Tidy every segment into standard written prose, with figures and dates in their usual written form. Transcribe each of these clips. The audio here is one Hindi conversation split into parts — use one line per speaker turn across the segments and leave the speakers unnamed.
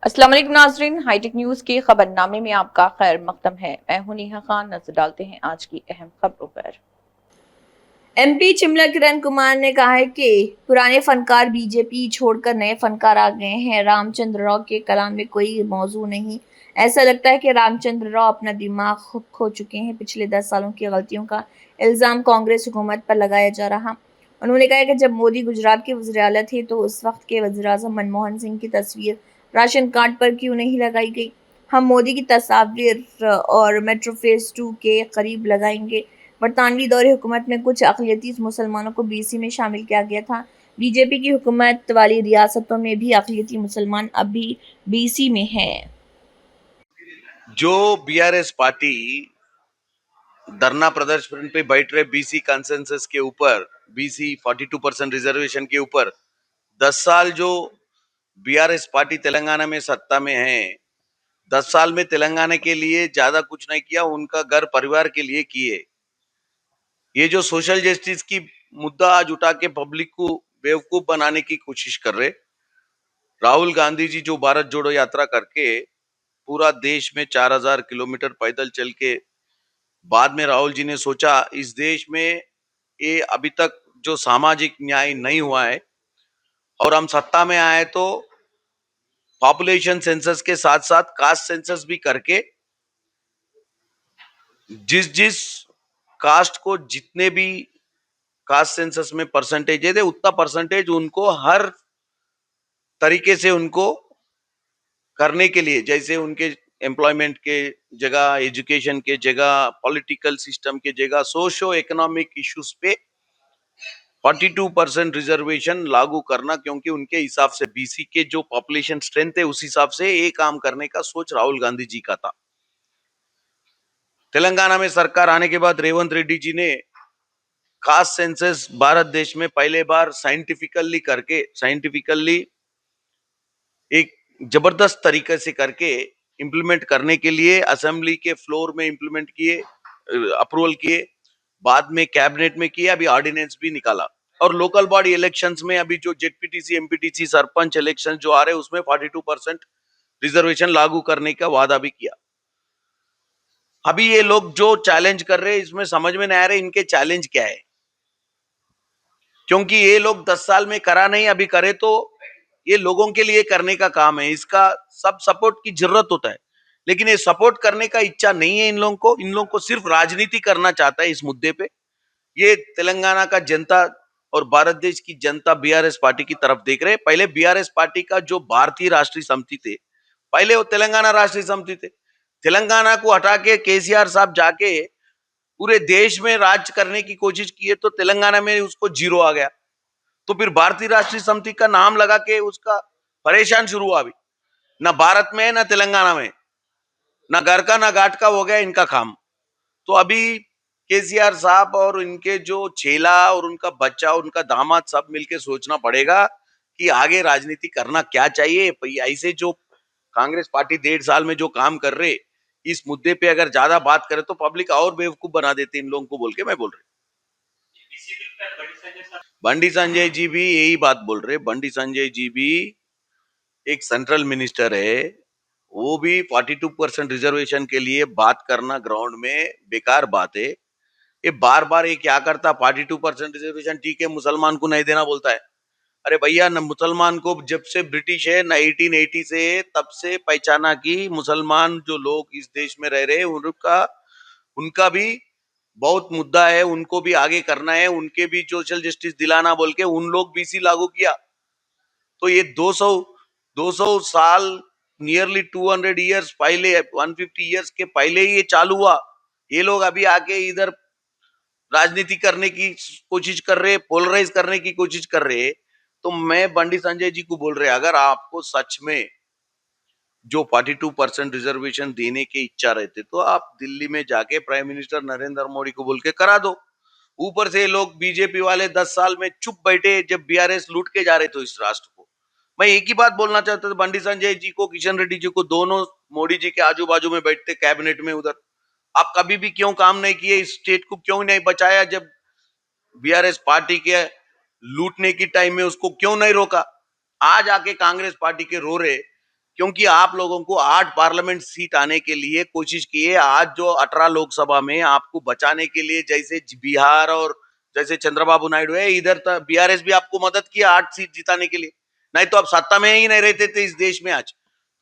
अस्सलाम वालेकुम नाजरीन, हाईटेक न्यूज के खबरनामे में आपका खैर मकदम है। मैं हूं नेहा खान। नजर डालते हैं आज की अहम खबरों पर।
एमपी शिमला किरण कुमार ने कहा है कि पुराने फनकार बीजेपी छोड़कर नए फनकार आ गए हैं। रामचंद्र राव के कलाम में कोई मौजू नहीं। ऐसा लगता है कि रामचंद्र राव अपना दिमाग खुद खो चुके हैं। पिछले 10 सालों की गलतियों का इल्जाम कांग्रेस हुकूमत पर लगाया जा रहा। उन्होंने कहा कि जब मोदी गुजरात के वज़ीर आला थे तो उस वक्त के वज़ीर आज़म मनमोहन सिंह की तस्वीर राशन कार्ड पर क्यों नहीं लगाई गई। हम मोदी की तस्वीर और मेट्रो फेज 2 के करीब लगाएंगे। बरतानवी दौर हुकूमत में कुछ अक़लियती मुसलमानों को बीसी में शामिल किया गया था। बीजेपी की हुकूमत वाली रियासतों में भी अक़लियती मुसलमान अब भी बीसी में हैं।
जो बीआरएस पार्टी धरना प्रदर्शन पे बैठ रहे बीसी कंसेंसस के ऊपर, बीसी 42% रिजर्वेशन के ऊपर 10 साल जो बीआरएस पार्टी तेलंगाना में सत्ता में है, 10 साल में तेलंगाना के लिए ज्यादा कुछ नहीं किया, उनका घर परिवार के लिए किए। ये जो सोशल जस्टिस की मुद्दा आज उठा के पब्लिक को बेवकूफ बनाने की कोशिश कर रहे, राहुल गांधी जी जो भारत जोड़ो यात्रा करके पूरा देश में 4000 किलोमीटर पैदल चल के बाद में राहुल जी ने सोचा इस देश में ये अभी तक जो सामाजिक न्याय नहीं हुआ है और हम सत्ता में आए तो पॉपुलेशन सेंसस के साथ साथ कास्ट सेंसस भी करके जिस जिस कास्ट को जितने भी कास्ट सेंसस में परसेंटेज है उतना परसेंटेज उनको हर तरीके से उनको करने के लिए, जैसे उनके एम्प्लॉयमेंट के जगह, एजुकेशन के जगह, पॉलिटिकल सिस्टम के जगह, सोशो इकोनॉमिक इश्यूज पे 42% रिजर्वेशन लागू करना, क्योंकि उनके हिसाब से बीसी के जो पॉपुलेशन स्ट्रेंथ है उस हिसाब से ये काम करने का सोच राहुल गांधी जी का था। तेलंगाना में सरकार आने के बाद रेवंत रेड्डी जी ने कास्ट सेंसस भारत देश में पहले बार साइंटिफिकली एक जबरदस्त तरीके से करके इंप्लीमेंट करने के लिए असेंबली के फ्लोर में इंप्लीमेंट किए, अप्रूवल किए, बाद में कैबिनेट में किए, अभी ऑर्डिनेंस भी निकाला। और लोकल बॉडी इलेक्शंस में अभी जो जेडपीटीसी एमपीटीसी सरपंच इलेक्शन जो आ रहे हैं उसमें 42% रिजर्वेशन लागू करने का वादा भी किया। अभी ये लोग जो चैलेंज कर रहे हैं इसमें समझ में नहीं आ रहे इनके चैलेंज क्या है, क्योंकि ये लोग 10 साल में करा नहीं, अभी करे तो ये लोगों के लिए करने का काम है, इसका सब सपोर्ट की जरूरत होता है, लेकिन ये सपोर्ट करने का इच्छा नहीं है इन लोगों को सिर्फ राजनीति करना चाहता है इस मुद्दे पे। ये तेलंगाना का जनता और भारत देश की जनता बीआरएस पार्टी की तरफ देख रहे हैं। पहले बीआरएस पार्टी का जो भारतीय राष्ट्रीय समिति थे, पहले वो तेलंगाना राष्ट्रीय समिति थे। तेलंगाना को हटा के केसीआर साहब जाके पूरे देश में राज करने की कोशिश की है, तो तेलंगाना में उसको जीरो आ गया। तो फिर भारतीय राष्ट्रीय समिति का नाम लगा के उसका परेशान शुरू हुआ। अभी ना भारत में ना तेलंगाना में, ना घर का ना घाट का हो गया इनका काम। तो अभी केसीआर साहब और इनके जो चेला और उनका बच्चा, उनका दामाद सब मिलके सोचना पड़ेगा कि आगे राजनीति करना क्या चाहिए। ऐसे जो कांग्रेस पार्टी 1.5 साल में जो काम कर रहे, इस मुद्दे पे अगर ज्यादा बात करे तो पब्लिक और बेवकूफ बना देते इन लोगों को, बोल के मैं बोल रही। बंडी संजय जी भी यही बात बोल रहे। बंडी संजय जी भी एक सेंट्रल मिनिस्टर है, वो भी 42% रिजर्वेशन के लिए बात करना ग्राउंड में बेकार बात है। ये बार बार ये क्या करता, 42% रिजर्वेशन ठीक है, मुसलमान को नहीं देना बोलता है। अरे भैया, न मुसलमान को जब से ब्रिटिश है ना 1880 से तब से पहचाना कि मुसलमान जो लोग इस देश में रह रहे हैं उनका उनका भी बहुत मुद्दा है, उनको भी आगे करना है, उनके भी सोशल जस्टिस दिलाना बोल के उन लोग बीसी लागू किया। तो ये 200 साल, नियरली 200 इयर्स पहले, 150 इयर्स के पहले ही ये चालू हुआ। ये लोग अभी आके इधर राजनीति करने की कोशिश कर रहे, पोलराइज करने की कोशिश कर रहे। तो मैं बंडी संजय जी को बोल रहे, अगर आपको सच में जो 42% रिजर्वेशन देने की इच्छा रहते तो आप दिल्ली में जाके प्राइम मिनिस्टर नरेंद्र मोदी को बोल के करा दो। ऊपर से लोग बीजेपी वाले 10 साल में चुप बैठे जब बीआरएस लूट के जा रहे थे इस राष्ट्र को। मैं एक ही बात बोलना चाहता था बंडी संजय जी को, किशन रेड्डी जी को, दोनों मोदी जी के आजू बाजू में बैठते कैबिनेट में उधर, आप कभी भी क्यों काम नहीं किए, इस स्टेट को क्यों नहीं बचाया, जब बीआरएस पार्टी के लूटने की टाइम में उसको क्यों नहीं रोका। आज आके कांग्रेस पार्टी के रो रहे क्योंकि आप लोगों को 8 पार्लियामेंट सीट आने के लिए कोशिश की है। आज जो 18 लोकसभा में आपको बचाने के लिए जैसे बिहार और जैसे चंद्रबाबू नायडू है, इधर बीआरएस भी आपको मदद किया 8 सीट जिताने के लिए। नहीं तो आप सत्ता में ही नहीं रहते थे इस देश में आज।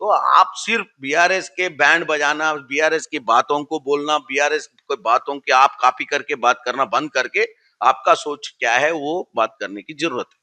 तो आप सिर्फ बीआरएस के बैंड बजाना, बीआरएस की बातों को बोलना, बीआरएस की बातों के आप कॉपी करके बात करना बंद करके आपका सोच क्या है वो बात करने की जरूरत है।